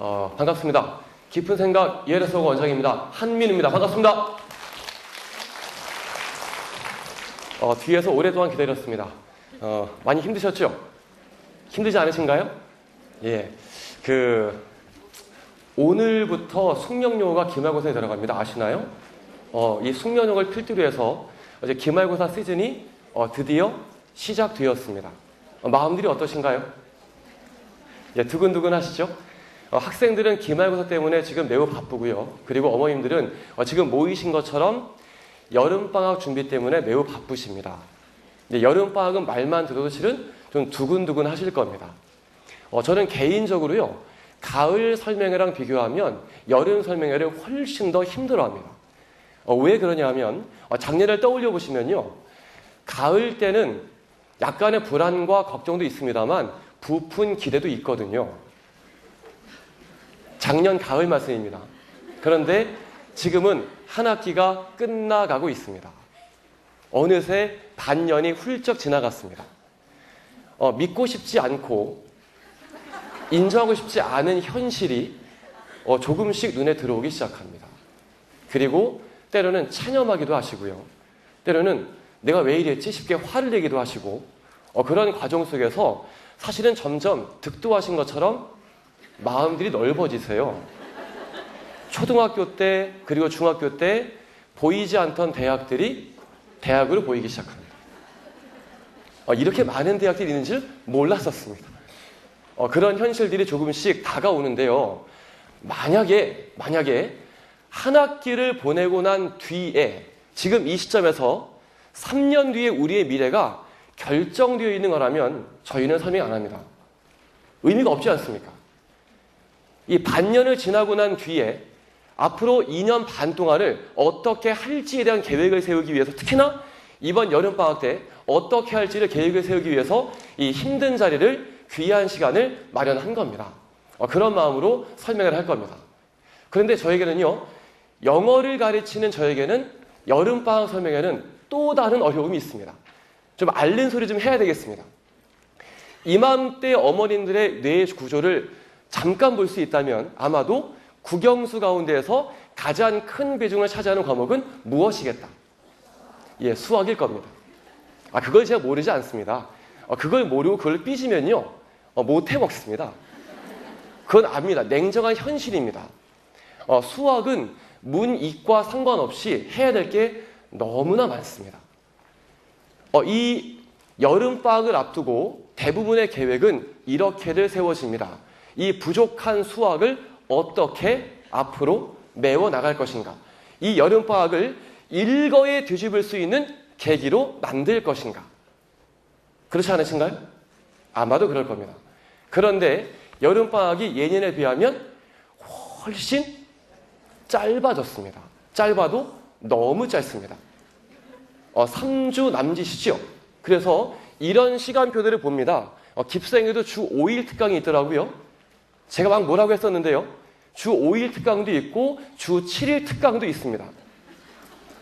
반갑습니다. 깊은 생각 ELSO 원장입니다. 한민우입니다. 반갑습니다. 뒤에서 오랫동안 기다렸습니다. 많이 힘드셨죠? 힘들지 않으신가요? 예. 오늘부터 숙명여고가 기말고사에 들어갑니다. 아시나요? 이 숙명여고를 필두로 해서 이제 기말고사 시즌이 드디어 시작되었습니다. 마음들이 어떠신가요? 예, 두근두근 하시죠? 학생들은 기말고사 때문에 지금 매우 바쁘고요. 그리고 어머님들은 지금 모이신 것처럼 여름방학 준비 때문에 매우 바쁘십니다. 여름방학은 말만 들어도 실은 좀 두근두근 하실 겁니다. 저는 개인적으로요, 가을 설명회랑 비교하면 여름 설명회를 훨씬 더 힘들어합니다. 왜 그러냐 하면 작년을 떠올려 보시면요, 가을 때는 약간의 불안과 걱정도 있습니다만 부푼 기대도 있거든요. 작년 가을 말씀입니다. 그런데 지금은 한 학기가 끝나가고 있습니다. 어느새 반년이 훌쩍 지나갔습니다. 믿고 싶지 않고 인정하고 싶지 않은 현실이 조금씩 눈에 들어오기 시작합니다. 그리고 때로는 체념하기도 하시고요. 때로는 내가 왜 이랬지 싶게 화를 내기도 하시고, 그런 과정 속에서 사실은 점점 득도하신 것처럼 마음들이 넓어지세요. 초등학교 때 그리고 중학교 때 보이지 않던 대학들이 대학으로 보이기 시작합니다. 이렇게 많은 대학들이 있는 줄 몰랐었습니다. 그런 현실들이 조금씩 다가오는데요. 만약에 한 학기를 보내고 난 뒤에 지금 이 시점에서 3년 뒤에 우리의 미래가 결정되어 있는 거라면 저희는 설명 안 합니다. 의미가 없지 않습니까? 이 반년을 지나고 난 뒤에 앞으로 2년 반 동안을 어떻게 할지에 대한 계획을 세우기 위해서, 특히나 이번 여름방학 때 어떻게 할지를 계획을 세우기 위해서 이 힘든 자리를, 귀한 시간을 마련한 겁니다. 그런 마음으로 설명을 할 겁니다. 그런데 저에게는요, 영어를 가르치는 저에게는 여름방학 설명회는 또 다른 어려움이 있습니다. 좀 앓는 소리 좀 해야 되겠습니다. 이맘때 어머님들의 뇌 구조를 잠깐 볼 수 있다면 아마도 국영수 가운데에서 가장 큰 비중을 차지하는 과목은 무엇이겠다? 예, 수학일 겁니다. 그걸 제가 모르지 않습니다. 그걸 모르고 그걸 삐지면요, 못 해먹습니다. 그건 압니다. 냉정한 현실입니다. 수학은 문, 이과 상관없이 해야 될 게 너무나 많습니다. 이 여름방학을 앞두고 대부분의 계획은 이렇게들 세워집니다. 이 부족한 수학을 어떻게 앞으로 메워나갈 것인가? 이 여름방학을 일거에 뒤집을 수 있는 계기로 만들 것인가? 그렇지 않으신가요? 아마도 그럴 겁니다. 그런데 여름방학이 예년에 비하면 훨씬 짧아졌습니다. 짧아도 너무 짧습니다. 3주 남짓이죠. 그래서 이런 시간표들을 봅니다. 깁스행에도 주 5일 특강이 있더라고요. 제가 막 뭐라고 했었는데요. 주 5일 특강도 있고 주 7일 특강도 있습니다.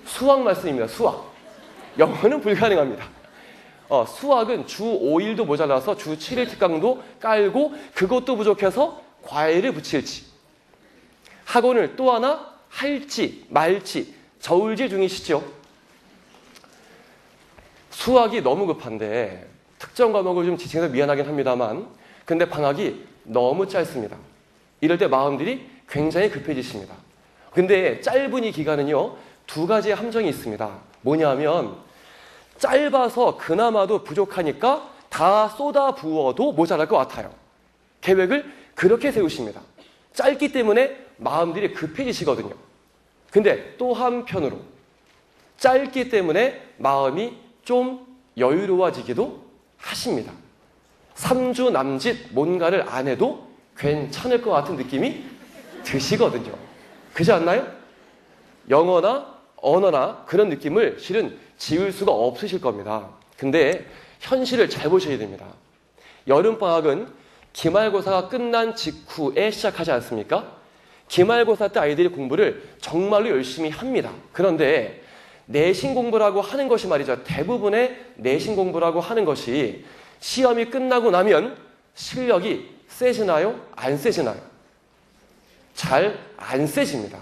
수학 말씀입니다. 수학. 영어는 불가능합니다. 수학은 주 5일도 모자라서 주 7일 특강도 깔고, 그것도 부족해서 과외를 붙일지, 학원을 또 하나 할지 말지 저울질 중이시죠. 수학이 너무 급한데 특정 과목을 좀 지칭해서 미안하긴 합니다만, 근데 방학이 너무 짧습니다. 이럴 때 마음들이 굉장히 급해지십니다. 근데 짧은 이 기간은요, 두 가지의 함정이 있습니다. 뭐냐면, 짧아서 그나마도 부족하니까 다 쏟아 부어도 모자랄 것 같아요. 계획을 그렇게 세우십니다. 짧기 때문에 마음들이 급해지시거든요. 근데 또 한편으로 짧기 때문에 마음이 좀 여유로워지기도 하십니다. 3주 남짓 뭔가를 안 해도 괜찮을 것 같은 느낌이 드시거든요. 그렇지 않나요? 영어나 언어나 그런 느낌을 실은 지울 수가 없으실 겁니다. 근데 현실을 잘 보셔야 됩니다. 여름방학은 기말고사가 끝난 직후에 시작하지 않습니까? 기말고사 때 아이들이 공부를 정말로 열심히 합니다. 그런데 내신 공부라고 하는 것이 말이죠. 대부분의 내신 공부라고 하는 것이 시험이 끝나고 나면 실력이 세지나요? 안 세지나요? 잘 안 세집니다.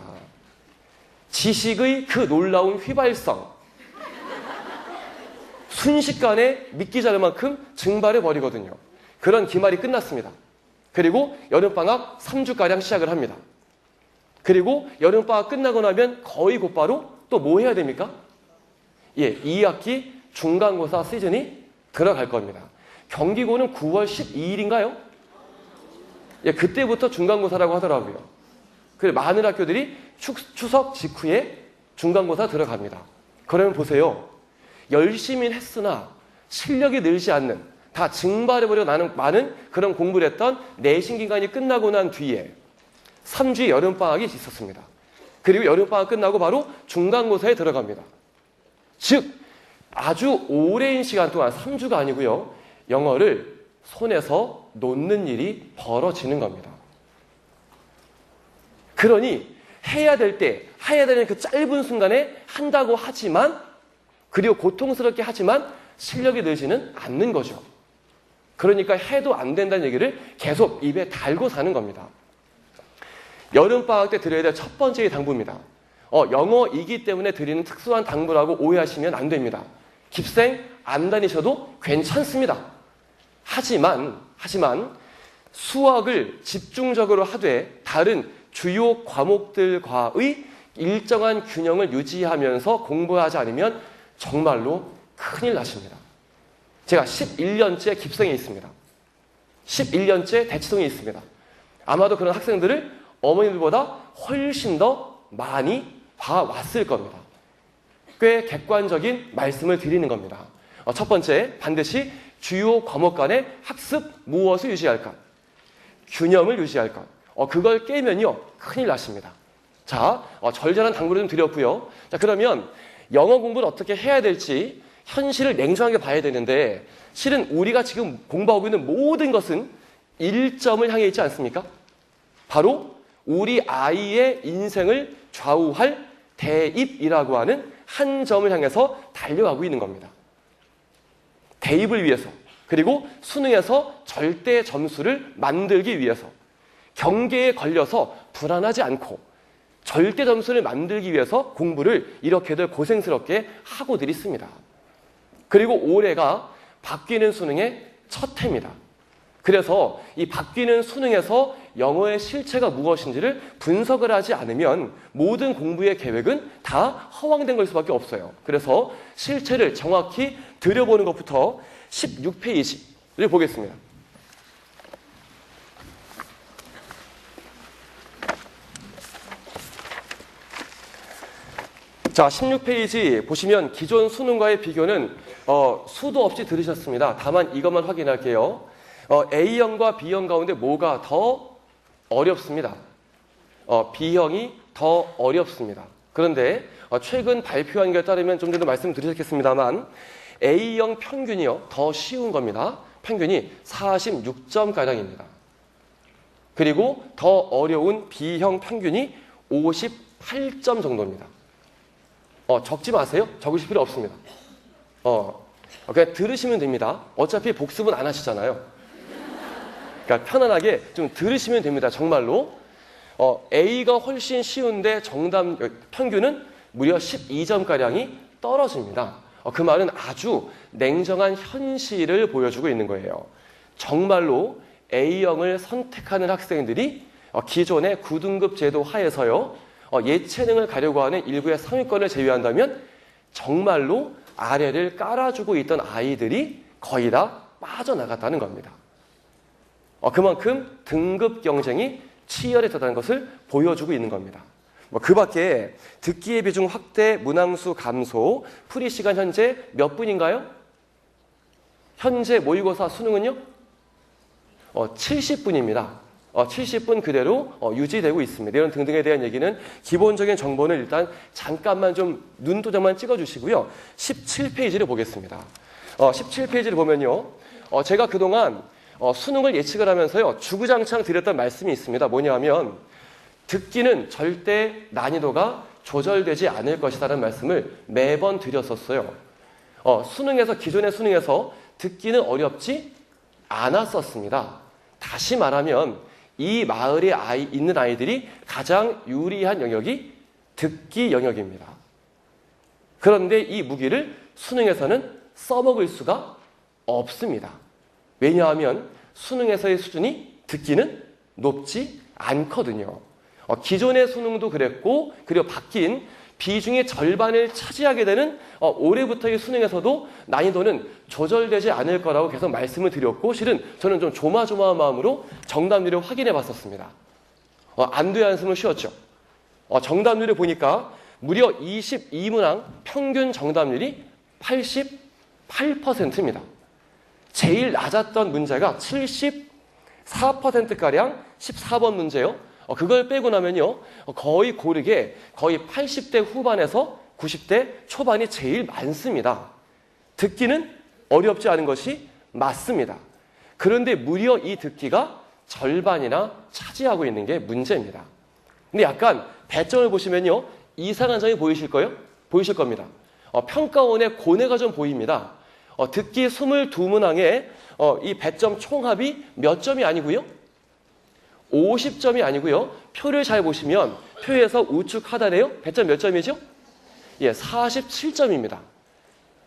지식의 그 놀라운 휘발성, 순식간에 믿기 잘 만큼 증발해 버리거든요. 그런 기말이 끝났습니다. 그리고 여름방학 3주가량 시작을 합니다. 그리고 여름방학 끝나고 나면 거의 곧바로 또 뭐 해야 됩니까? 2학기 중간고사 시즌이 들어갈 겁니다. 경기고는 9월 12일인가요? 그때부터 중간고사라고 하더라고요. 많은 학교들이 추석 직후에 중간고사 들어갑니다. 그러면 보세요. 열심히 했으나 실력이 늘지 않는, 다 증발해버려 많은 그런 공부를 했던 내신 기간이 끝나고 난 뒤에 3주의 여름방학이 있었습니다. 그리고 여름방학 끝나고 바로 중간고사에 들어갑니다. 즉 아주 오랜 시간 동안 3주가 아니고요. 영어를 손에서 놓는 일이 벌어지는 겁니다. 그러니 해야 될 때, 해야 되는 그 짧은 순간에 한다고 하지만, 그리고 고통스럽게 하지만 실력이 늘지는 않는 거죠. 그러니까 해도 안 된다는 얘기를 계속 입에 달고 사는 겁니다. 여름방학 때 드려야 될 첫 번째 당부입니다. 영어이기 때문에 드리는 특수한 당부라고 오해하시면 안 됩니다. 깁생 안 다니셔도 괜찮습니다. 하지만 수학을 집중적으로 하되 다른 주요 과목들과의 일정한 균형을 유지하면서 공부하지 않으면 정말로 큰일 나십니다. 제가 11년째 깁생에 있습니다. 11년째 대치동에 있습니다. 아마도 그런 학생들을 어머님들보다 훨씬 더 많이 봐왔을 겁니다. 꽤 객관적인 말씀을 드리는 겁니다. 첫 번째, 반드시 주요 과목 간의 학습 무엇을 유지할까? 균형을 유지할까? 그걸 깨면요, 큰일 나십니다. 자, 절절한 당부를 좀 드렸고요. 자, 그러면 영어 공부를 어떻게 해야 될지 현실을 냉정하게 봐야 되는데, 실은 우리가 지금 공부하고 있는 모든 것은 일점을 향해 있지 않습니까? 바로 우리 아이의 인생을 좌우할 대입이라고 하는 한 점을 향해서 달려가고 있는 겁니다. 대입을 위해서, 그리고 수능에서 절대 점수를 만들기 위해서, 경계에 걸려서 불안하지 않고 절대 점수를 만들기 위해서 공부를 이렇게들 고생스럽게 하고들 있습니다. 그리고 올해가 바뀌는 수능의 첫 해입니다. 그래서 이 바뀌는 수능에서 영어의 실체가 무엇인지를 분석을 하지 않으면 모든 공부의 계획은 다 허황된 걸 수밖에 없어요. 그래서 실체를 정확히 들여보는 것부터 16페이지를 보겠습니다. 자, 16페이지 보시면 기존 수능과의 비교는 수도 없이 들으셨습니다. 다만 이것만 확인할게요. A형과 B형 가운데 뭐가 더 어렵습니다. B형이 더 어렵습니다. 그런데 최근 발표한 것에 따르면 좀 전에 말씀드리겠습니다만 A형 평균이요, 더 쉬운 겁니다. 평균이 46점가량입니다. 그리고 더 어려운 B형 평균이 58점 정도입니다. 적지 마세요. 적으실 필요 없습니다. 그냥 들으시면 됩니다. 어차피 복습은 안 하시잖아요. 그러니까 편안하게 좀 들으시면 됩니다. 정말로. A가 훨씬 쉬운데 정답 평균은 무려 12점가량이 떨어집니다. 그 말은 아주 냉정한 현실을 보여주고 있는 거예요. 정말로 A형을 선택하는 학생들이 기존의 9등급 제도 하에서요, 예체능을 가려고 하는 일부의 상위권을 제외한다면 정말로 아래를 깔아주고 있던 아이들이 거의 다 빠져나갔다는 겁니다. 그만큼 등급 경쟁이 치열했다는 것을 보여주고 있는 겁니다. 그 밖에 듣기의 비중 확대, 문항수 감소, 풀이 시간 현재 몇 분인가요? 현재 모의고사 수능은요? 70분입니다. 70분 그대로 유지되고 있습니다. 이런 등등에 대한 얘기는 기본적인 정보는 일단 잠깐만 좀 눈도장만 찍어주시고요. 17페이지를 보겠습니다. 17페이지를 보면요, 제가 그동안 수능을 예측을 하면서요, 주구장창 드렸던 말씀이 있습니다. 뭐냐면 듣기는 절대 난이도가 조절되지 않을 것이라는 말씀을 매번 드렸었어요. 기존의 수능에서 듣기는 어렵지 않았었습니다. 다시 말하면 이 마을에 있는 아이들이 가장 유리한 영역이 듣기 영역입니다. 그런데 이 무기를 수능에서는 써먹을 수가 없습니다. 왜냐하면 수능에서의 수준이 듣기는 높지 않거든요. 기존의 수능도 그랬고, 그리고 바뀐 비중의 절반을 차지하게 되는 올해부터의 수능에서도 난이도는 조절되지 않을 거라고 계속 말씀을 드렸고, 실은 저는 좀 조마조마한 마음으로 정답률을 확인해 봤었습니다. 안 돼야 한숨은 쉬었죠. 정답률을 보니까 무려 22문항 평균 정답률이 88%입니다. 제일 낮았던 문제가 74%가량 14번 문제요. 그걸 빼고 나면요, 거의 고르게 거의 80대 후반에서 90대 초반이 제일 많습니다. 듣기는 어렵지 않은 것이 맞습니다. 그런데 무려 이 듣기가 절반이나 차지하고 있는 게 문제입니다. 근데 약간 배점을 보시면요, 이상한 점이 보이실 겁니다. 평가원의 고뇌가 좀 보입니다. 듣기 22문항에 이 배점 총합이 몇 점이 아니고요, 50점이 아니고요. 표를 잘 보시면 표에서 우측 하단에요. 배점 몇 점이죠? 예, 47점입니다.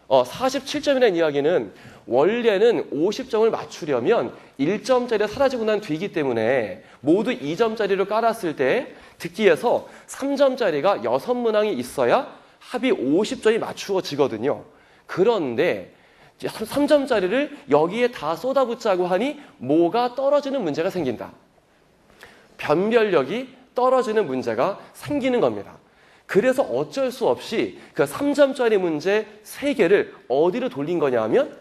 47점이라는 이야기는 원래는 50점을 맞추려면 1점짜리가 사라지고 난 뒤이기 때문에 모두 2점짜리로 깔았을 때 듣기에서 3점짜리가 6문항이 있어야 합이 50점이 맞추어지거든요. 그런데 3점짜리를 여기에 다 쏟아붓자고 하니 뭐가 떨어지는 문제가 생긴다. 변별력이 떨어지는 문제가 생기는 겁니다. 그래서 어쩔 수 없이 그 3점짜리 문제 3개를 어디로 돌린 거냐 하면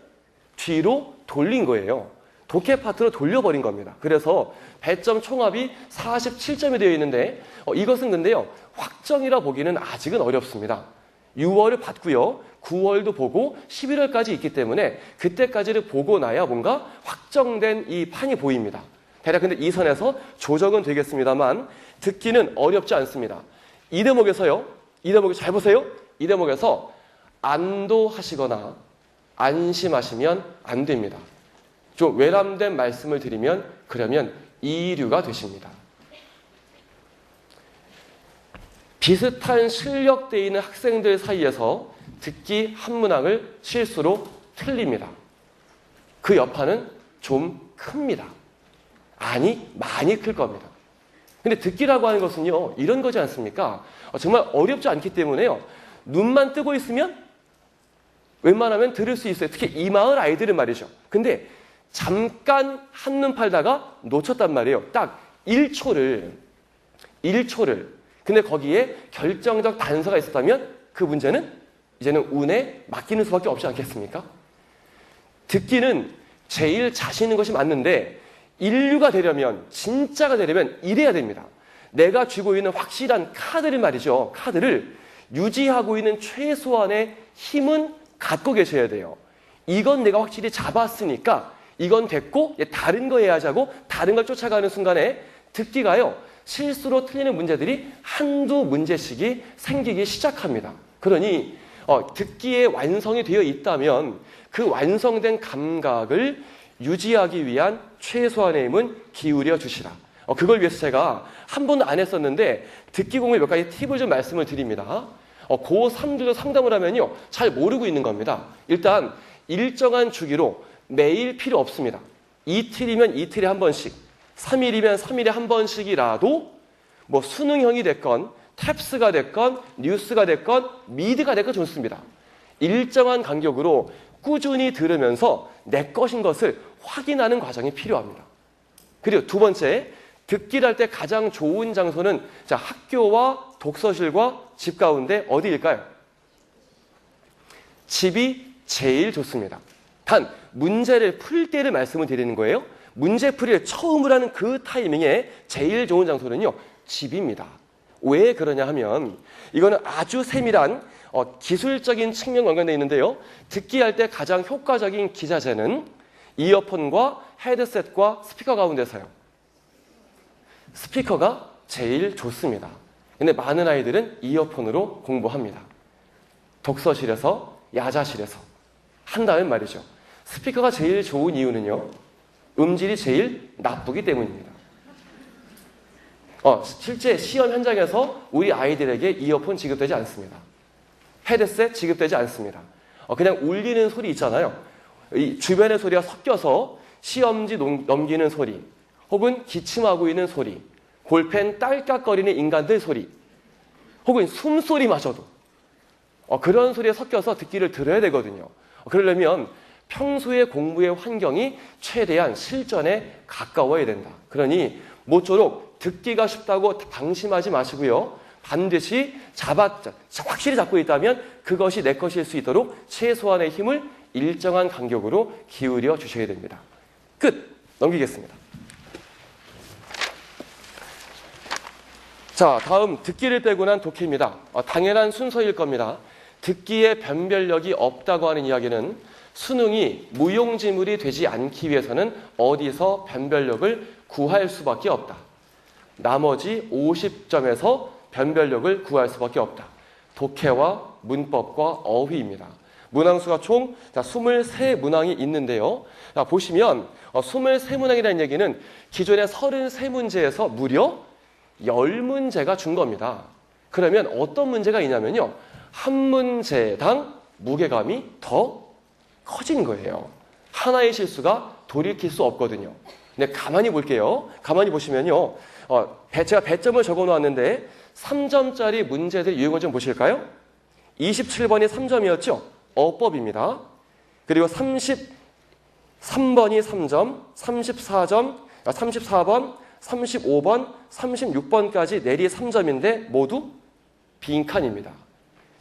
뒤로 돌린 거예요. 독해 파트로 돌려버린 겁니다. 그래서 배점 총합이 47점이 되어 있는데 이것은 근데요, 확정이라 보기는 아직은 어렵습니다. 6월을 봤고요. 9월도 보고 11월까지 있기 때문에 그때까지를 보고 나야 뭔가 확정된 이 판이 보입니다. 대략 근데 이 선에서 조정은 되겠습니다만 듣기는 어렵지 않습니다. 이 대목에서요, 이 대목에 잘 보세요. 이 대목에서 안도하시거나 안심하시면 안 됩니다. 좀 외람된 말씀을 드리면 그러면 이류가 되십니다. 비슷한 실력대 있는 학생들 사이에서 듣기 한 문항을 실수로 틀립니다. 그 여파는 좀 큽니다. 아니, 많이 클 겁니다. 근데 듣기라고 하는 것은요, 이런 거지 않습니까? 정말 어렵지 않기 때문에요, 눈만 뜨고 있으면 웬만하면 들을 수 있어요. 특히 이 마을 아이들은 말이죠. 근데 잠깐 한눈 팔다가 놓쳤단 말이에요. 딱 1초를. 근데 거기에 결정적 단서가 있었다면 그 문제는 이제는 운에 맡기는 수밖에 없지 않겠습니까? 듣기는 제일 자신 있는 것이 맞는데 인류가 되려면, 진짜가 되려면 이래야 됩니다. 내가 쥐고 있는 확실한 카드를 말이죠. 카드를 유지하고 있는 최소한의 힘은 갖고 계셔야 돼요. 이건 내가 확실히 잡았으니까 이건 됐고 다른 거 해야지 하고 다른 걸 쫓아가는 순간에 듣기가요, 실수로 틀리는 문제들이 한두 문제씩이 생기기 시작합니다. 그러니 듣기의 완성이 되어 있다면 그 완성된 감각을 유지하기 위한 최소한의 힘은 기울여 주시라. 그걸 위해서 제가 한 번도 안 했었는데 듣기 공부의 몇 가지 팁을 좀 말씀을 드립니다. 고3들도 상담을 하면요, 잘 모르고 있는 겁니다. 일단 일정한 주기로 매일 필요 없습니다. 이틀이면 이틀에 한 번씩, 3일이면 3일에 한 번씩이라도 뭐 수능형이 됐건 탭스가 됐건 뉴스가 됐건 미드가 됐건 좋습니다. 일정한 간격으로 꾸준히 들으면서 내 것인 것을 확인하는 과정이 필요합니다. 그리고 두 번째, 듣기를 할 때 가장 좋은 장소는 학교와 독서실과 집 가운데 어디일까요? 집이 제일 좋습니다. 단 문제를 풀 때를 말씀을 드리는 거예요. 문제 풀이를 처음으로 하는 그 타이밍에 제일 좋은 장소는요, 집입니다. 왜 그러냐 하면 이거는 아주 세밀한 기술적인 측면 관련되어 있는데요. 듣기 할 때 가장 효과적인 기자재는 이어폰과 헤드셋과 스피커 가운데서요. 스피커가 제일 좋습니다. 근데 많은 아이들은 이어폰으로 공부합니다. 독서실에서, 야자실에서 한다면 말이죠. 스피커가 제일 좋은 이유는요, 음질이 제일 나쁘기 때문입니다. 실제 시험 현장에서 우리 아이들에게 이어폰 지급되지 않습니다. 헤드셋 지급되지 않습니다. 그냥 울리는 소리 있잖아요. 이 주변의 소리가 섞여서 시험지 넘기는 소리, 혹은 기침하고 있는 소리, 볼펜 딸깍거리는 인간들 소리, 혹은 숨소리마저도 그런 소리에 섞여서 듣기를 들어야 되거든요. 그러려면 평소의 공부의 환경이 최대한 실전에 가까워야 된다. 그러니 모쪼록 듣기가 쉽다고 방심하지 마시고요. 반드시 확실히 잡고 있다면 그것이 내 것일 수 있도록 최소한의 힘을 일정한 간격으로 기울여 주셔야 됩니다. 끝! 넘기겠습니다. 자, 다음 듣기를 빼고 난 독해입니다. 당연한 순서일 겁니다. 듣기에 변별력이 없다고 하는 이야기는 수능이 무용지물이 되지 않기 위해서는 어디서 변별력을 구할 수밖에 없다. 나머지 50점에서 변별력을 구할 수밖에 없다. 독해와 문법과 어휘입니다. 문항수가 총 23문항이 있는데요. 자, 보시면 23문항이라는 얘기는 기존의 33문제에서 무려 10문제가 준 겁니다. 그러면 어떤 문제가 있냐면요. 한 문제당 무게감이 더 커진 거예요. 하나의 실수가 돌이킬 수 없거든요. 근데 가만히 볼게요. 가만히 보시면요. 제가 배점을 적어 놓았는데 3점짜리 문제들 유형을 좀 보실까요? 27번이 3점이었죠? 어법입니다. 그리고 33번이 3점, 34번, 35번, 36번까지 내리 3점인데 모두 빈칸입니다.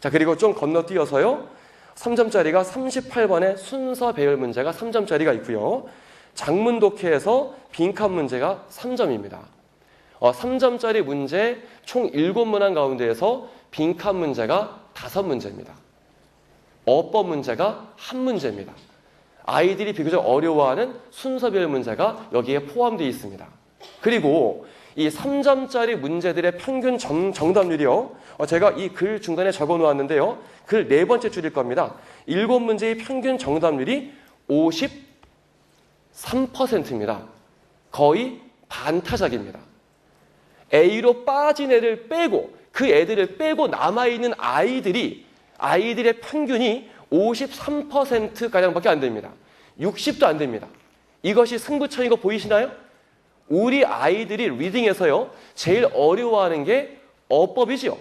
자, 그리고 좀 건너뛰어서요. 3점짜리가 38번에 순서 배열 문제가 3점짜리가 있고요. 장문 독해에서 빈칸 문제가 3점입니다. 3점짜리 문제 총 7문항 가운데에서 빈칸 문제가 5문제입니다. 어법 문제가 1문제입니다. 아이들이 비교적 어려워하는 순서별 문제가 여기에 포함되어 있습니다. 그리고 이 3점짜리 문제들의 평균 정답률이요. 제가 이 글 중간에 적어 놓았는데요. 글 4번째 줄일 겁니다. 7문제의 평균 정답률이 53%입니다. 거의 반타작입니다. A로 빠진 애를 빼고 그 애들을 빼고 남아있는 아이들의 평균이 53%가량밖에 안 됩니다. 60도 안 됩니다. 이것이 승부처인 거 보이시나요? 우리 아이들이 리딩에서요. 제일 어려워하는 게 어법이지요.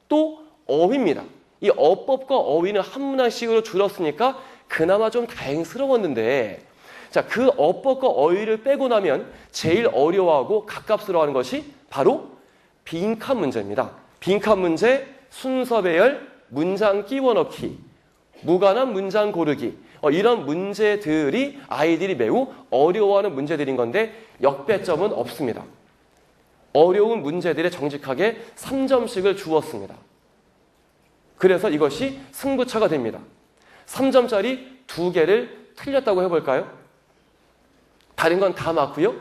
또 어휘입니다. 이 어법과 어휘는 한 문항씩으로 줄었으니까 그나마 좀 다행스러웠는데 자, 그 어법과 어휘를 빼고 나면 제일 어려워하고 가깝스러워하는 것이 바로 빈칸 문제입니다. 빈칸 문제, 순서 배열, 문장 끼워 넣기, 무관한 문장 고르기 이런 문제들이 아이들이 매우 어려워하는 문제들인 건데 역배점은 없습니다. 어려운 문제들에 정직하게 3점씩을 주었습니다. 그래서 이것이 승부처가 됩니다. 3점짜리 2개를 틀렸다고 해볼까요? 다른 건 다 맞고요.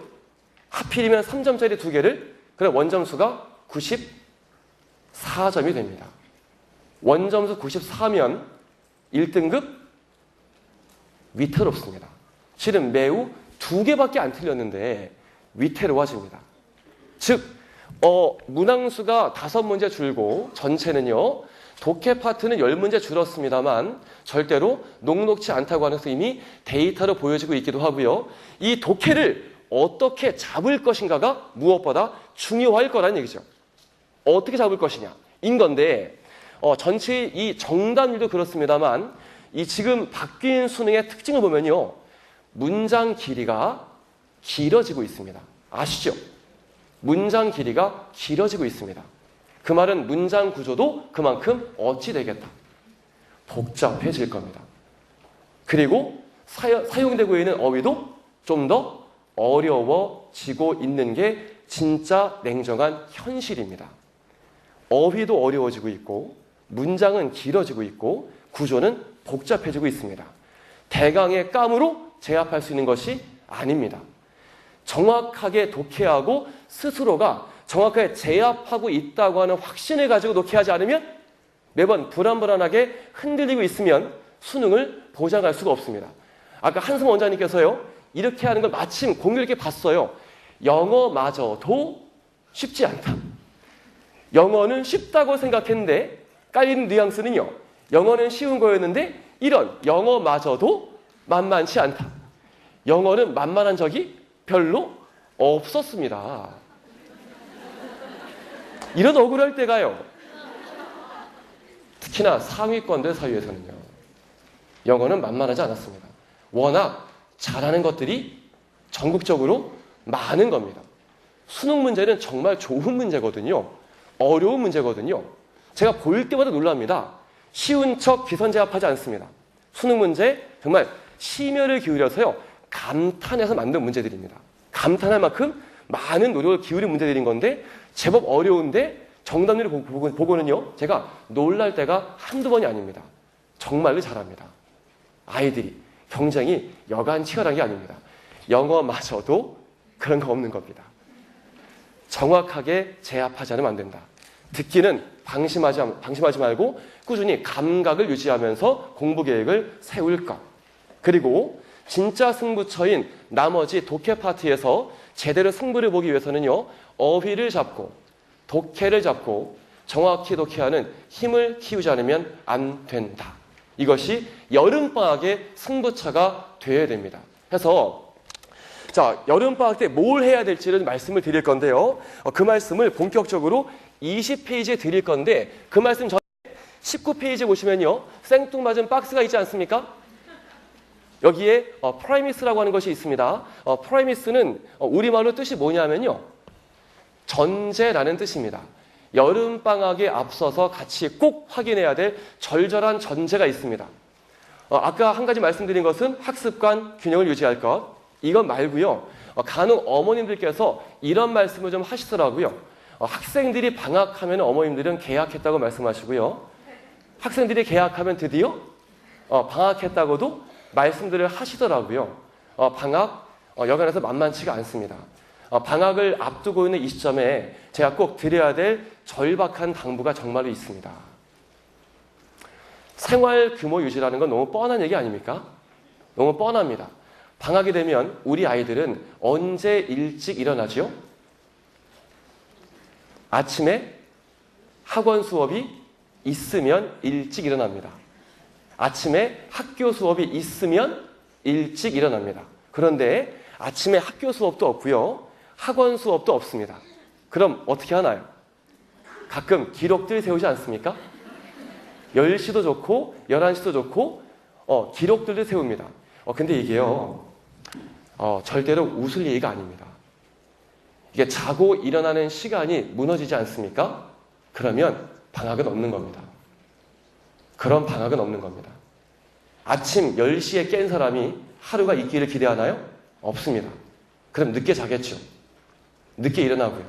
하필이면 3점짜리 2개를 그럼 원점수가 94점이 됩니다. 원점수 94면 1등급 위태롭습니다. 실은 매우 2개밖에 안 틀렸는데 위태로워집니다. 즉 문항수가 5문제 줄고 전체는요. 독해 파트는 10문제 줄었습니다만 절대로 녹록지 않다고 하는 것은 이미 데이터로 보여지고 있기도 하고요. 이 독해를 어떻게 잡을 것인가가 무엇보다 중요할 거라는 얘기죠. 어떻게 잡을 것이냐 인 건데 전체 이 정답률도 그렇습니다만 이 지금 바뀐 수능의 특징을 보면요. 문장 길이가 길어지고 있습니다. 아시죠? 문장 길이가 길어지고 있습니다. 그 말은 문장 구조도 그만큼 어찌 되겠다. 복잡해질 겁니다. 그리고 사용되고 있는 어휘도 좀 더 어려워지고 있는 게 진짜 냉정한 현실입니다. 어휘도 어려워지고 있고 문장은 길어지고 있고 구조는 복잡해지고 있습니다. 대강의 깜으로 제압할 수 있는 것이 아닙니다. 정확하게 독해하고 스스로가 정확하게 제압하고 있다고 하는 확신을 가지고 독해하지 않으면 매번 불안불안하게 흔들리고 있으면 수능을 보장할 수가 없습니다. 아까 한승 원장님께서요. 이렇게 하는 걸 마침 공교롭게 봤어요. 영어마저도 쉽지 않다. 영어는 쉽다고 생각했는데 깔리는 뉘앙스는요. 영어는 쉬운 거였는데 이런 영어마저도 만만치 않다. 영어는 만만한 적이 별로 없었습니다. 이런 억울할 때가요. 특히나 상위권들 사이에서는요. 영어는 만만하지 않았습니다. 워낙 잘하는 것들이 전국적으로 많은 겁니다. 수능 문제는 정말 좋은 문제거든요. 어려운 문제거든요. 제가 볼 때마다 놀랍니다. 쉬운 척 기선제압하지 않습니다. 수능 문제 정말 심혈을 기울여서요. 감탄해서 만든 문제들입니다. 감탄할 만큼 많은 노력을 기울인 문제들인 건데 제법 어려운데 정답률을 보고는요. 제가 놀랄 때가 한두 번이 아닙니다. 정말로 잘합니다. 아이들이 경쟁이 여간 치열한 게 아닙니다. 영어마저도 그런 거 없는 겁니다. 정확하게 제압하지 않으면 안 된다. 듣기는 방심하지 말고 꾸준히 감각을 유지하면서 공부 계획을 세울 것. 그리고 진짜 승부처인 나머지 독해 파트에서 제대로 승부를 보기 위해서는요. 어휘를 잡고 독해를 잡고 정확히 독해하는 힘을 키우지 않으면 안 된다. 이것이 여름방학의 승부처가 되어야 됩니다. 그래서 자, 여름방학 때 뭘 해야 될지를 말씀을 드릴 건데요. 그 말씀을 본격적으로 20페이지에 드릴 건데 그 말씀 전에 19페이지에 보시면요. 생뚱맞은 박스가 있지 않습니까? 여기에 프라이미스라고 하는 것이 있습니다. 프라이미스는 우리말로 뜻이 뭐냐면요. 전제라는 뜻입니다. 여름방학에 앞서서 같이 꼭 확인해야 될 절절한 전제가 있습니다. 아까 한 가지 말씀드린 것은 학습관 균형을 유지할 것. 이것 말고요. 간혹 어머님들께서 이런 말씀을 좀 하시더라고요. 학생들이 방학하면 어머님들은 개학했다고 말씀하시고요. 학생들이 개학하면 드디어 방학했다고도 말씀들을 하시더라고요. 방학 여간해서 만만치가 않습니다. 방학을 앞두고 있는 이 시점에 제가 꼭 드려야 될 절박한 당부가 정말로 있습니다. 생활 규모 유지라는 건 너무 뻔한 얘기 아닙니까? 너무 뻔합니다. 방학이 되면 우리 아이들은 언제 일찍 일어나죠? 아침에 학원 수업이 있으면 일찍 일어납니다. 아침에 학교 수업이 있으면 일찍 일어납니다. 그런데 아침에 학교 수업도 없고요. 학원 수업도 없습니다. 그럼 어떻게 하나요? 가끔 기록들 세우지 않습니까? 10시도 좋고 11시도 좋고 기록들도 세웁니다. 근데 이게요. 절대로 웃을 얘기가 아닙니다. 이게 자고 일어나는 시간이 무너지지 않습니까? 그러면 방학은 없는 겁니다. 그런 방학은 없는 겁니다. 아침 10시에 깬 사람이 하루가 있기를 기대하나요? 없습니다. 그럼 늦게 자겠죠. 늦게 일어나고요.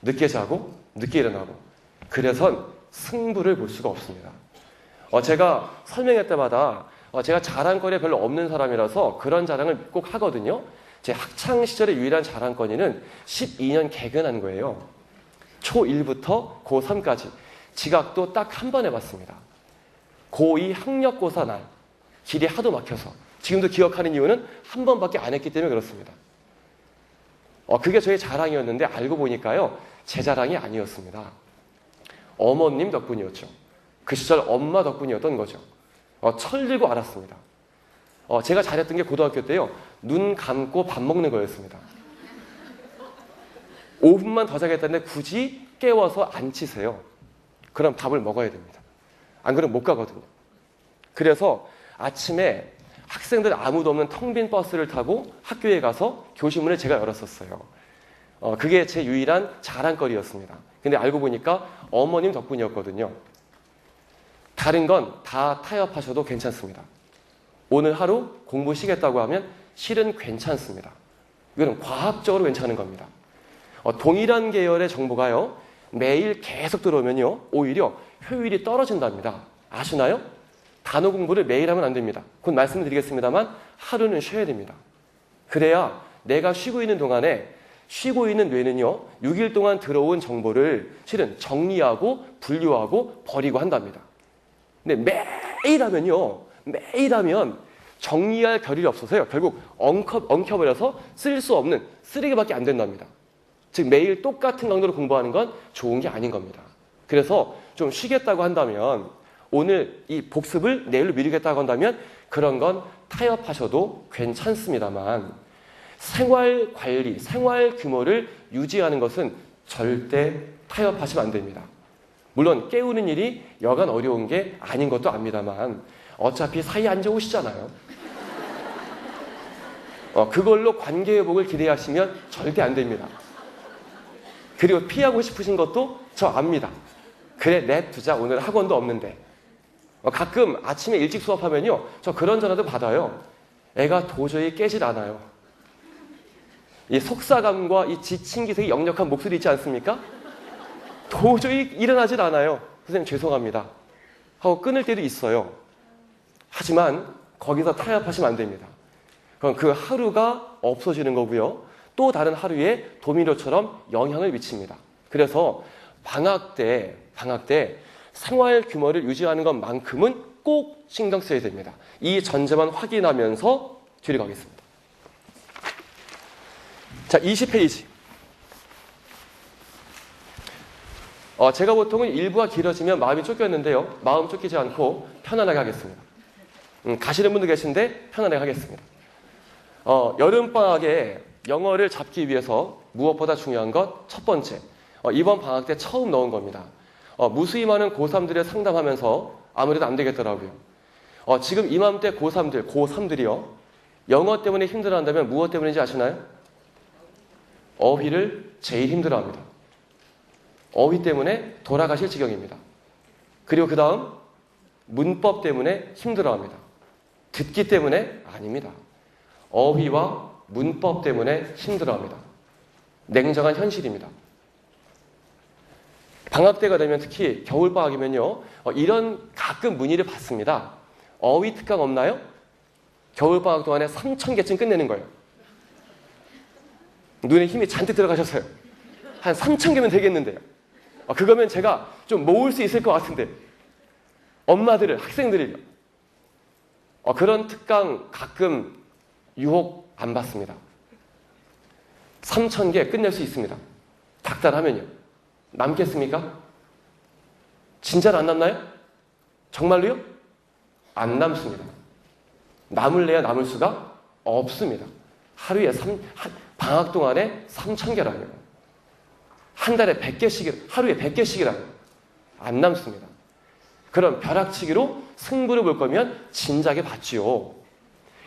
늦게 자고 늦게 일어나고. 그래선 승부를 볼 수가 없습니다. 제가 설명할 때마다 제가 자랑거리가 별로 없는 사람이라서 그런 자랑을 꼭 하거든요. 제 학창시절의 유일한 자랑거리는 12년 개근한 거예요. 초1부터 고3까지. 지각도 딱 한 번 해봤습니다. 고2 학력고사 날. 길이 하도 막혀서. 지금도 기억하는 이유는 한 번밖에 안 했기 때문에 그렇습니다. 그게 저의 자랑이었는데 알고 보니까요. 제 자랑이 아니었습니다. 어머님 덕분이었죠. 그 시절 엄마 덕분이었던 거죠. 철들고 알았습니다. 제가 잘했던 게 고등학교 때요. 눈 감고 밥 먹는 거였습니다. 5분만 더 자겠다는데 굳이 깨워서 안 치세요. 그럼 밥을 먹어야 됩니다. 안 그러면 못 가거든요. 그래서 아침에 학생들 아무도 없는 텅 빈 버스를 타고 학교에 가서 교실문을 제가 열었었어요. 그게 제 유일한 자랑거리였습니다. 근데 알고 보니까 어머님 덕분이었거든요. 다른 건 다 타협하셔도 괜찮습니다. 오늘 하루 공부 쉬겠다고 하면 실은 괜찮습니다. 이거는 과학적으로 괜찮은 겁니다. 동일한 계열의 정보가요. 매일 계속 들어오면요. 오히려 효율이 떨어진답니다. 아시나요? 단어 공부를 매일 하면 안 됩니다. 곧 말씀을 드리겠습니다만 하루는 쉬어야 됩니다. 그래야 내가 쉬고 있는 동안에 쉬고 있는 뇌는요. 6일 동안 들어온 정보를 실은 정리하고 분류하고 버리고 한답니다. 근데 매일 하면 정리할 겨를이 없어서요. 결국 엉켜버려서 쓸 수 없는 쓰레기밖에 안 된답니다. 즉 매일 똑같은 강도로 공부하는 건 좋은 게 아닌 겁니다. 그래서 좀 쉬겠다고 한다면, 오늘 이 복습을 내일로 미루겠다고 한다면 그런 건 타협하셔도 괜찮습니다만, 생활 관리, 생활 규모를 유지하는 것은 절대 타협하시면 안 됩니다. 물론 깨우는 일이 여간 어려운 게 아닌 것도 압니다만 어차피 사이에 안 좋으시잖아요. 그걸로 관계 회복을 기대하시면 절대 안 됩니다. 그리고 피하고 싶으신 것도 저 압니다. 그래 냅두자, 오늘 학원도 없는데. 가끔 아침에 일찍 수업하면요, 저 그런 전화도 받아요. 애가 도저히 깨질 않아요. 이 속사감과 이 지친 기색이 역력한 목소리 있지 않습니까? 도저히 일어나질 않아요. 선생님 죄송합니다 하고 끊을 때도 있어요. 하지만 거기서 타협하시면 안 됩니다. 그럼 그 하루가 없어지는 거고요, 또 다른 하루에 도미노처럼 영향을 미칩니다. 그래서 방학 때 생활 규모를 유지하는 것만큼은 꼭 신경 써야 됩니다. 이 전제만 확인하면서 뒤로 가겠습니다. 자, 20페이지. 제가 보통은 일부가 길어지면 마음이 쫓겼는데요, 마음 쫓기지 않고 편안하게 하겠습니다. 가시는 분도 계신데 편안하게 하겠습니다. 여름방학에 영어를 잡기 위해서 무엇보다 중요한 것 첫 번째, 이번 방학 때 처음 넣은 겁니다. 무수히 많은 고3들에 상담하면서 아무래도 안 되겠더라고요. 지금 이맘때 고3들이요, 영어 때문에 힘들어한다면 무엇 때문인지 아시나요? 어휘를 제일 힘들어합니다. 어휘 때문에 돌아가실 지경입니다. 그리고 그 다음 문법 때문에 힘들어합니다. 듣기 때문에 아닙니다. 어휘와 문법 때문에 힘들어합니다. 냉정한 현실입니다. 방학 때가 되면, 특히 겨울방학이면요, 이런 가끔 문의를 받습니다. 어휘 특강 없나요? 겨울방학 동안에 3,000개쯤 끝내는 거예요. 눈에 힘이 잔뜩 들어가셔서요. 한 3,000개면 되겠는데요. 그거면 제가 좀 모을 수 있을 것 같은데, 엄마들을, 학생들이요. 그런 특강 가끔 유혹 안 받습니다. 3,000개 끝낼 수 있습니다. 닥달하면요. 남겠습니까? 진짜로 안 남나요? 정말로요? 안 남습니다. 남을래야 남을 수가 없습니다. 하루에 방학 동안에 3,000개라뇨. 한 달에 100개씩, 하루에 100개씩이라뇨. 안 남습니다. 그럼 벼락치기로 승부를 볼 거면 진작에 봤지요.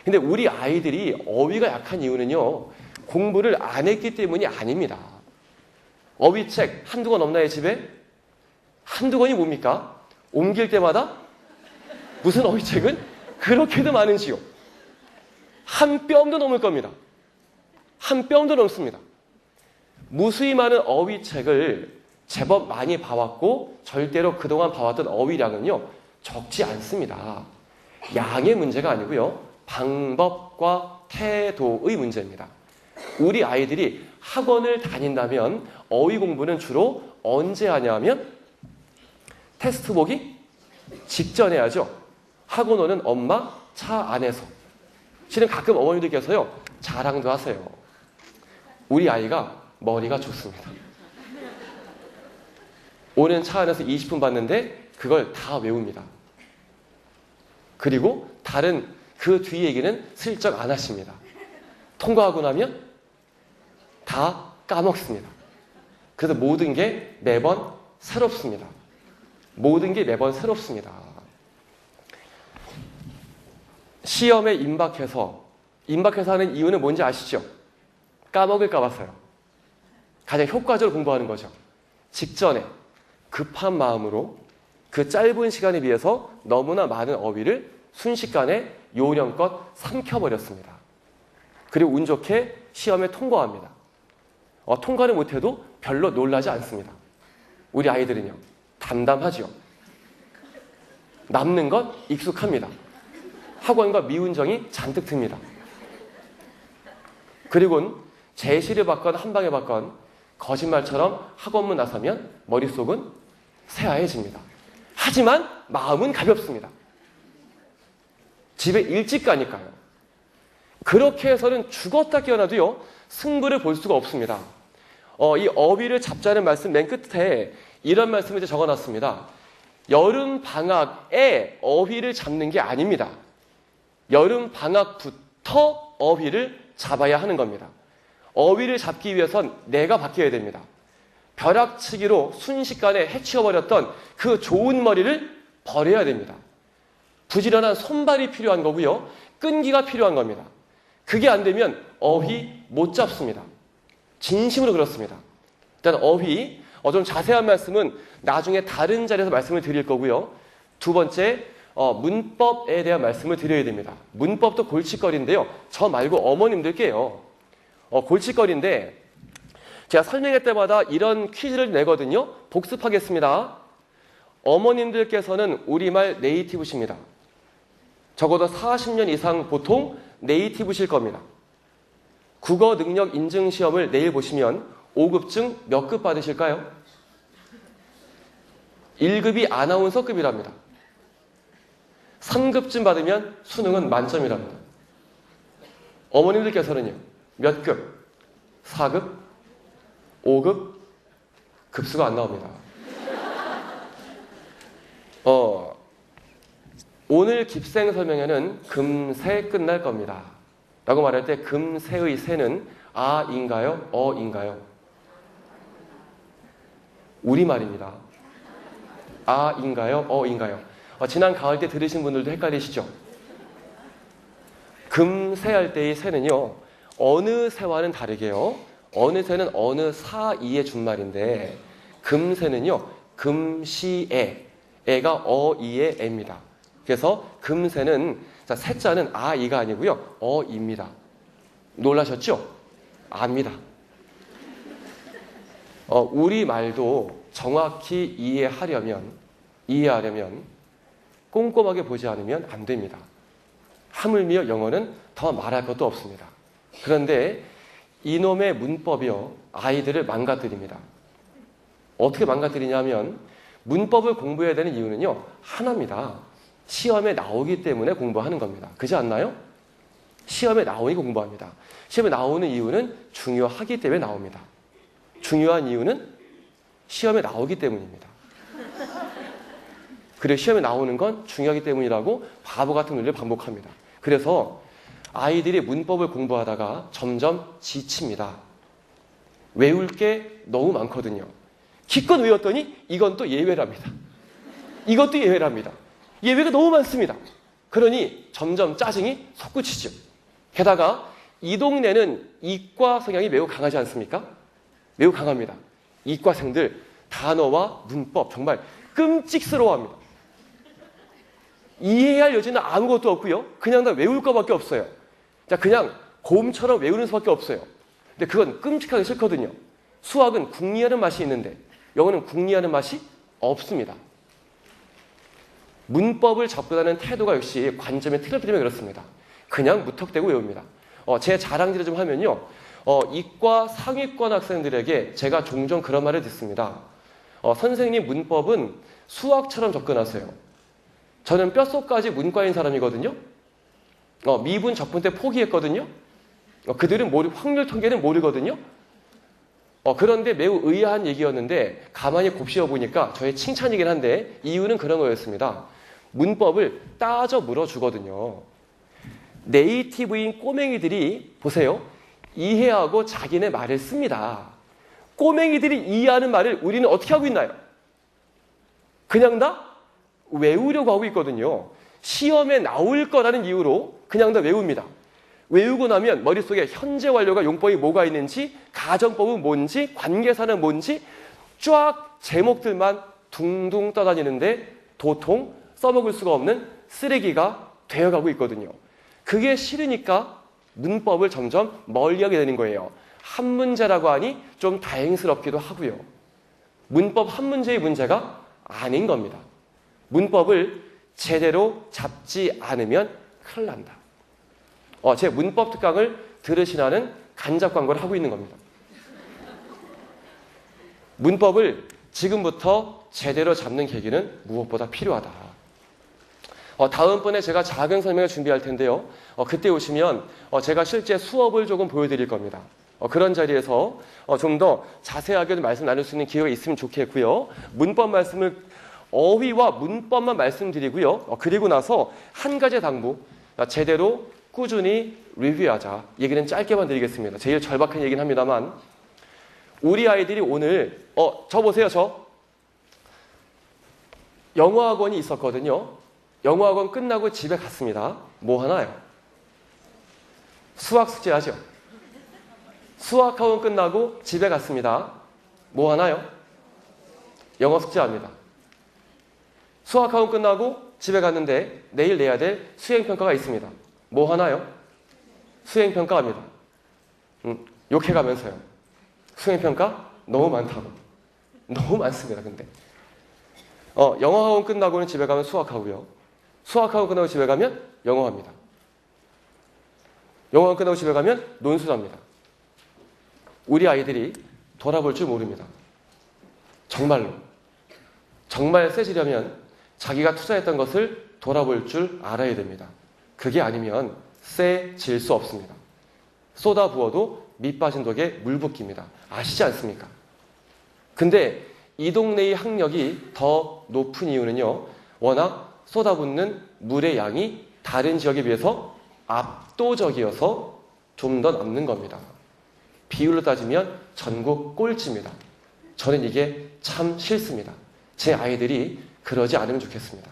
근데 우리 아이들이 어휘가 약한 이유는요, 공부를 안 했기 때문이 아닙니다. 어휘책 한두 권 없나요, 집에? 한두 권이 뭡니까? 옮길 때마다 무슨 어휘책은 그렇게도 많은지요. 한 뼘도 넘을 겁니다. 한 뼘도 넘습니다. 무수히 많은 어휘책을 제법 많이 봐왔고, 절대로 그동안 봐왔던 어휘량은요, 적지 않습니다. 양의 문제가 아니고요, 방법과 태도의 문제입니다. 우리 아이들이 학원을 다닌다면 어휘 공부는 주로 언제 하냐면 테스트 보기 직전에 하죠. 학원 오는 엄마 차 안에서. 실은 가끔 어머니들께서요, 자랑도 하세요. 우리 아이가 머리가 좋습니다. 오는 차 안에서 20분 봤는데 그걸 다 외웁니다. 그리고 다른 그 뒤 얘기는 슬쩍 안 하십니다. 통과하고 나면 다 까먹습니다. 그래서 모든 게 매번 새롭습니다. 모든 게 매번 새롭습니다. 시험에 임박해서 하는 이유는 뭔지 아시죠? 까먹을까 봐서요. 가장 효과적으로 공부하는 거죠. 직전에 급한 마음으로 그 짧은 시간에 비해서 너무나 많은 어휘를 순식간에 요령껏 삼켜버렸습니다. 그리고 운 좋게 시험에 통과합니다. 통과를 못해도 별로 놀라지 않습니다. 우리 아이들은요, 담담하죠. 남는 건 익숙합니다. 학원과 미운정이 잔뜩 듭니다. 그리고는 제시를 받건 한 방에 받건 거짓말처럼 학원문 나서면 머릿속은 새하얘집니다. 하지만 마음은 가볍습니다. 집에 일찍 가니까요. 그렇게 해서는 죽었다 깨어나도요, 승부를 볼 수가 없습니다. 이 어휘를 잡자는 말씀 맨 끝에 이런 말씀을 이제 적어놨습니다. 여름 방학에 어휘를 잡는 게 아닙니다. 여름 방학부터 어휘를 잡아야 하는 겁니다. 어휘를 잡기 위해선 내가 바뀌어야 됩니다. 벼락치기로 순식간에 해치워버렸던 그 좋은 머리를 버려야 됩니다. 부지런한 손발이 필요한 거고요. 끈기가 필요한 겁니다. 그게 안 되면 어휘 못 잡습니다. 진심으로 그렇습니다. 일단 어휘, 좀 자세한 말씀은 나중에 다른 자리에서 말씀을 드릴 거고요. 두 번째, 문법에 대한 말씀을 드려야 됩니다. 문법도 골칫거리인데요. 저 말고 어머님들께요. 골칫거리인데 제가 설명회 때마다 이런 퀴즈를 내거든요. 복습하겠습니다. 어머님들께서는 우리말 네이티브십니다. 적어도 40년 이상 보통 네이티브실 겁니다. 국어 능력 인증 시험을 내일 보시면 5급증 몇 급 받으실까요? 1급이 아나운서급이랍니다. 3급쯤 받으면 수능은 만점이랍니다. 어머님들께서는요, 몇 급? 4급? 5급? 급수가 안 나옵니다. 오늘 깁생 설명회는 금세 끝날 겁니다. 라고 말할 때 금세의 세는 아인가요? 어인가요? 우리말입니다. 아인가요? 어인가요? 지난 가을 때 들으신 분들도 헷갈리시죠? 금세 할 때의 세는요. 어느 세와는 다르게요. 어느 세는 어느 사이의 준말인데 금세는요. 금시에 애가 어이의 애입니다. 그래서 금세는 세자는 아이가 아니고요. 어입니다. 놀라셨죠? 압니다. 우리말도 정확히 이해하려면 꼼꼼하게 보지 않으면 안 됩니다. 하물며 영어는 더 말할 것도 없습니다. 그런데 이놈의 문법이요. 아이들을 망가뜨립니다. 어떻게 망가뜨리냐면 문법을 공부해야 되는 이유는요. 하나입니다. 시험에 나오기 때문에 공부하는 겁니다. 그렇지 않나요? 시험에 나오니까 공부합니다. 시험에 나오는 이유는 중요하기 때문에 나옵니다. 중요한 이유는 시험에 나오기 때문입니다. 그리고 시험에 나오는 건 중요하기 때문이라고 바보 같은 논리를 반복합니다. 그래서 아이들이 문법을 공부하다가 점점 지칩니다. 외울 게 너무 많거든요. 기껏 외웠더니 이건 또 예외랍니다. 이것도 예외랍니다. 예외가 너무 많습니다. 그러니 점점 짜증이 솟구치죠. 게다가 이 동네는 이과 성향이 매우 강하지 않습니까? 매우 강합니다. 이과생들 단어와 문법 정말 끔찍스러워합니다. 이해해야 할 여지는 아무것도 없고요. 그냥 다 외울 것밖에 없어요. 자, 그냥 곰처럼 외우는 수밖에 없어요. 근데 그건 끔찍하게 싫거든요. 수학은 궁리하는 맛이 있는데 영어는 궁리하는 맛이 없습니다. 문법을 접근하는 태도가 역시 관점의 틀을 때문에 그렇습니다. 그냥 무턱대고 외웁니다. 제 자랑질을 좀 하면요. 이과 상위권 학생들에게 제가 종종 그런 말을 듣습니다. 선생님 문법은 수학처럼 접근하세요. 저는 뼛속까지 문과인 사람이거든요. 미분 적분 때 포기했거든요. 그들은 확률 통계는 모르거든요. 그런데 매우 의아한 얘기였는데 가만히 곱씹어 보니까 저의 칭찬이긴 한데 이유는 그런 거였습니다. 문법을 따져 물어주거든요. 네이티브인 꼬맹이들이 보세요. 이해하고 자기네 말을 씁니다. 꼬맹이들이 이해하는 말을 우리는 어떻게 하고 있나요? 그냥 다 외우려고 하고 있거든요. 시험에 나올 거라는 이유로 그냥 다 외웁니다. 외우고 나면 머릿속에 현재 완료가 용법이 뭐가 있는지, 가정법은 뭔지, 관계사는 뭔지 쫙 제목들만 둥둥 떠다니는데 도통 써먹을 수가 없는 쓰레기가 되어가고 있거든요. 그게 싫으니까 문법을 점점 멀리하게 되는 거예요. 한 문제라고 하니 좀 다행스럽기도 하고요. 문법 한 문제의 문제가 아닌 겁니다. 문법을 제대로 잡지 않으면 큰일 난다. 제 문법 특강을 들으시라는 간접 광고를 하고 있는 겁니다. 문법을 지금부터 제대로 잡는 계기는 무엇보다 필요하다. 다음번에 제가 작은 설명을 준비할 텐데요. 그때 오시면 제가 실제 수업을 조금 보여드릴 겁니다. 그런 자리에서 좀 더 자세하게 말씀 나눌 수 있는 기회가 있으면 좋겠고요. 문법 말씀을 어휘와 문법만 말씀드리고요. 그리고 나서 한 가지 당부, 제대로 꾸준히 리뷰하자. 얘기는 짧게만 드리겠습니다. 제일 절박한 얘기는 합니다만 우리 아이들이 오늘 저 보세요. 저 영어학원이 있었거든요. 영어학원 끝나고 집에 갔습니다. 뭐 하나요? 수학 숙제하죠. 수학학원 끝나고 집에 갔습니다. 뭐 하나요? 영어 숙제합니다. 수학학원 끝나고 집에 갔는데 내일 내야 될 수행평가가 있습니다. 뭐 하나요? 수행평가합니다. 욕해가면서요. 수행평가 너무 많다고. 너무 많습니다. 근데 영어학원 끝나고는 집에 가면 수학하고요. 수학학원 끝나고 집에 가면 영어합니다. 영어학원 끝나고 집에 가면 논술합니다. 우리 아이들이 돌아볼 줄 모릅니다. 정말로. 정말 세지려면 자기가 투자했던 것을 돌아볼 줄 알아야 됩니다. 그게 아니면 세질 수 없습니다. 쏟아부어도 밑 빠진 독에 물 붓기입니다. 아시지 않습니까? 근데 이 동네의 학력이 더 높은 이유는요. 워낙 쏟아붓는 물의 양이 다른 지역에 비해서 압도적이어서 좀 더 남는 겁니다. 비율로 따지면 전국 꼴찌입니다. 저는 이게 참 싫습니다. 제 아이들이 그러지 않으면 좋겠습니다.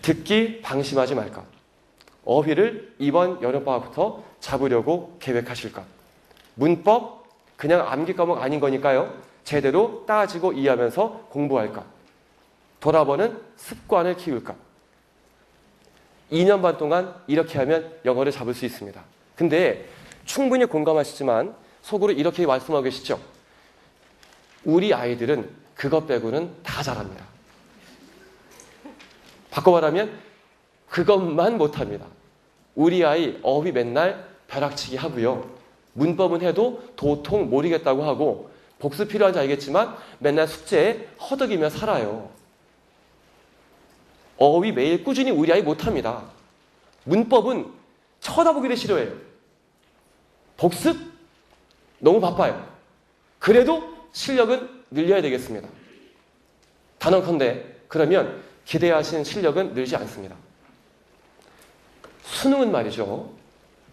듣기 방심하지 말 것. 어휘를 이번 여름방학부터 잡으려고 계획하실 것. 문법 그냥 암기 과목 아닌 거니까요. 제대로 따지고 이해하면서 공부할 것. 돌아보는 습관을 키울 것. 2년 반 동안 이렇게 하면 영어를 잡을 수 있습니다. 근데 충분히 공감하시지만 속으로 이렇게 말씀하고 계시죠. 우리 아이들은 그것 빼고는 다 잘합니다. 바꿔 말하면 그것만 못합니다. 우리 아이 어휘 맨날 벼락치기 하고요. 문법은 해도 도통 모르겠다고 하고 복습 필요한지 알겠지만 맨날 숙제에 허덕이며 살아요. 어휘 매일 꾸준히 우리 아이 못합니다. 문법은 쳐다보기도 싫어해요. 복습? 너무 바빠요. 그래도 실력은 늘려야 되겠습니다. 단언컨대 그러면 기대하신 실력은 늘지 않습니다. 수능은 말이죠.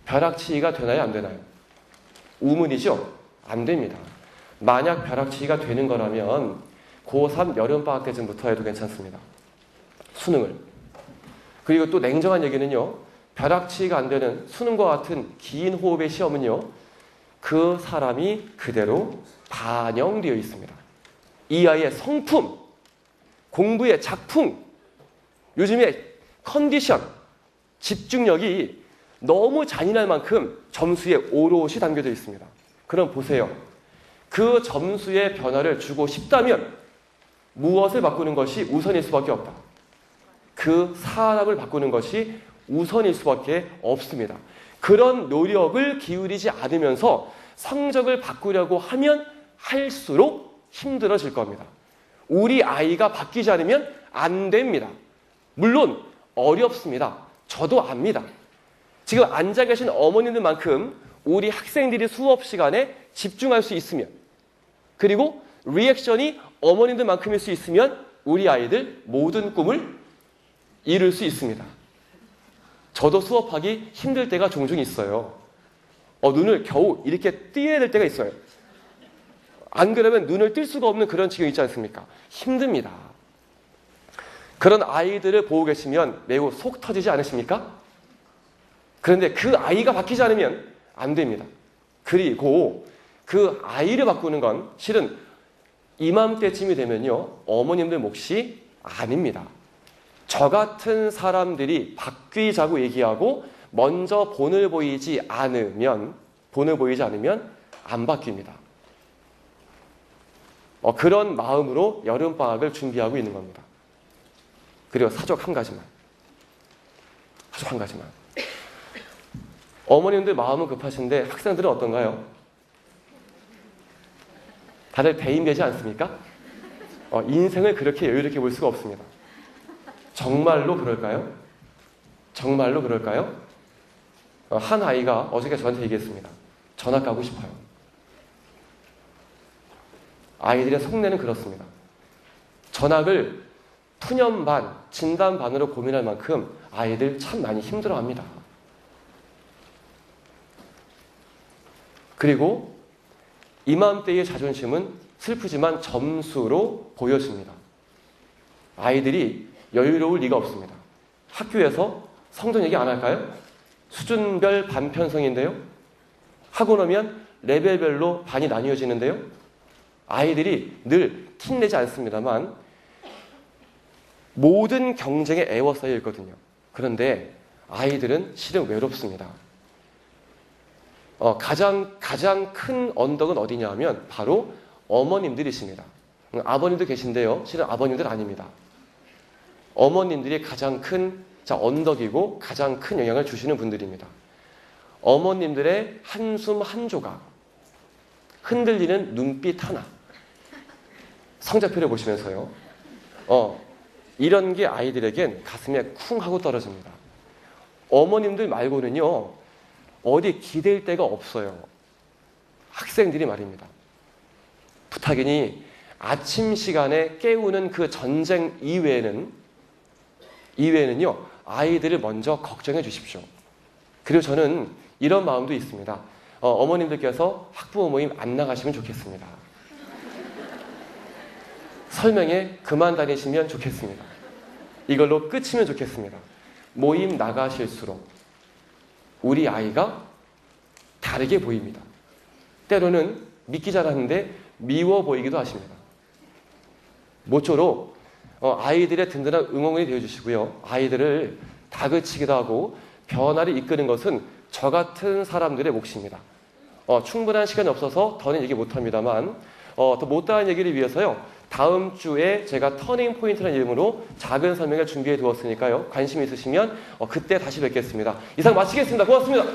벼락치기가 되나요? 안 되나요? 우문이죠? 안 됩니다. 만약 벼락치기가 되는 거라면 고3 여름방학 때쯤부터 해도 괜찮습니다. 수능을. 그리고 또 냉정한 얘기는요. 벼락치기가 안 되는 수능과 같은 긴 호흡의 시험은요. 그 사람이 그대로 반영되어 있습니다. 이 아이의 성품, 공부의 작품, 요즘의 컨디션, 집중력이 너무 잔인할 만큼 점수에 오롯이 담겨져 있습니다. 그럼 보세요. 그 점수의 변화를 주고 싶다면 무엇을 바꾸는 것이 우선일 수밖에 없다. 그 사람을 바꾸는 것이 우선일 수밖에 없습니다. 그런 노력을 기울이지 않으면서 성적을 바꾸려고 하면 할수록 힘들어질 겁니다. 우리 아이가 바뀌지 않으면 안 됩니다. 물론 어렵습니다. 저도 압니다. 지금 앉아 계신 어머님들만큼 우리 학생들이 수업 시간에 집중할 수 있으면 그리고 리액션이 어머님들만큼일 수 있으면 우리 아이들 모든 꿈을 이룰 수 있습니다. 저도 수업하기 힘들 때가 종종 있어요. 눈을 겨우 이렇게 띄어야 될 때가 있어요. 안 그러면 눈을 뜰 수가 없는 그런 지경이 있지 않습니까? 힘듭니다. 그런 아이들을 보고 계시면 매우 속 터지지 않으십니까? 그런데 그 아이가 바뀌지 않으면 안 됩니다. 그리고 그 아이를 바꾸는 건 실은 이맘때쯤이 되면요. 어머님들 몫이 아닙니다. 저 같은 사람들이 바뀌자고 얘기하고 먼저 본을 보이지 않으면 안 바뀝니다. 그런 마음으로 여름방학을 준비하고 있는 겁니다. 그리고 사족 한 가지만. 어머님들 마음은 급하신데 학생들은 어떤가요? 다들 배인되지 않습니까? 인생을 그렇게 여유롭게 볼 수가 없습니다. 정말로 그럴까요? 한 아이가 어저께 저한테 얘기했습니다. 전학 가고 싶어요. 아이들의 속내는 그렇습니다. 전학을 푸념반, 진단반으로 고민할 만큼 아이들 참 많이 힘들어합니다. 그리고 이맘때의 자존심은 슬프지만 점수로 보여집니다. 아이들이 여유로울 리가 없습니다. 학교에서 성적 얘기 안 할까요? 수준별 반편성인데요. 하고 나면 레벨별로 반이 나뉘어지는데요. 아이들이 늘 티내지 않습니다만 모든 경쟁에 애워싸여 있거든요. 그런데 아이들은 실은 외롭습니다. 가장 큰 언덕은 어디냐 하면 바로 어머님들이십니다. 아버님도 계신데요. 실은 아버님들 아닙니다. 어머님들이 가장 큰 언덕이고 가장 큰 영향을 주시는 분들입니다. 어머님들의 한숨 한 조각, 흔들리는 눈빛 하나, 성적표를 보시면서요. 이런 게 아이들에겐 가슴에 쿵 하고 떨어집니다. 어머님들 말고는요, 어디 기댈 데가 없어요. 학생들이 말입니다. 부탁이니 아침 시간에 깨우는 그 전쟁 이외에는요, 아이들을 먼저 걱정해 주십시오. 그리고 저는 이런 마음도 있습니다. 어머님들께서 학부모 모임 안 나가시면 좋겠습니다. 설명회 그만 다니시면 좋겠습니다. 이걸로 끝이면 좋겠습니다. 모임 나가실수록 우리 아이가 다르게 보입니다. 때로는 믿기 잘하는데 미워 보이기도 하십니다. 모쪼록 아이들의 든든한 응원이 되어주시고요. 아이들을 다그치기도 하고 변화를 이끄는 것은 저 같은 사람들의 몫입니다. 충분한 시간이 없어서 더는 얘기 못합니다만 더 못다한 얘기를 위해서요. 다음 주에 제가 터닝 포인트라는 이름으로 작은 설명을 준비해 두었으니까요. 관심 있으시면 그때 다시 뵙겠습니다. 이상 마치겠습니다. 고맙습니다.